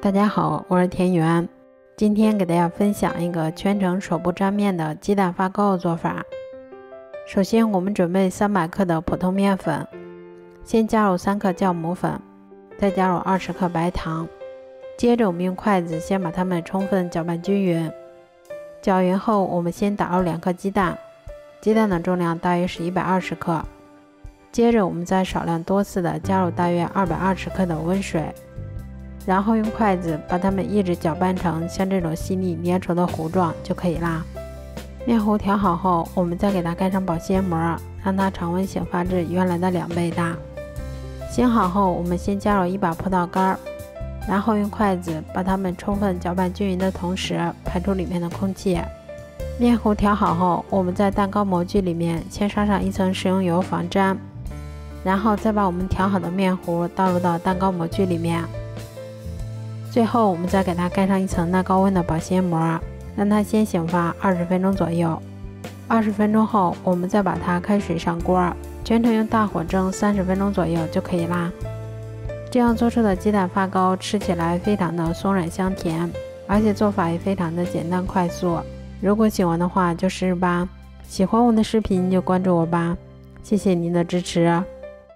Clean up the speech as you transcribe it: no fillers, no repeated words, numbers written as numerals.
大家好，我是田园。今天给大家分享一个全程手不沾面的鸡蛋发糕的做法。首先我们准备300克的普通面粉，先加入3克酵母粉，再加入20克白糖，接着我们用筷子先把它们充分搅拌均匀。搅匀后，我们先打入2颗鸡蛋，鸡蛋的重量大约是120克。接着我们再少量多次的加入大约220克的温水，然后用筷子把它们一直搅拌成像这种细腻粘稠的糊状就可以啦。面糊调好后，我们再给它盖上保鲜膜，让它常温醒发至原来的2倍大。醒好后，我们先加入1把葡萄干，然后用筷子把它们充分搅拌均匀的同时排出里面的空气。面糊调好后，我们在蛋糕模具里面先刷上1层食用油防粘，然后再把我们调好的面糊倒入到蛋糕模具里面。最后我们再给它盖上1层耐高温的保鲜膜，让它先醒发20分钟左右。20分钟后，我们再把它开水上锅，全程用大火蒸30分钟左右就可以啦。这样做出的鸡蛋发糕吃起来非常的松软香甜，而且做法也非常的简单快速。如果喜欢的话就试试吧，喜欢我的视频就关注我吧，谢谢您的支持。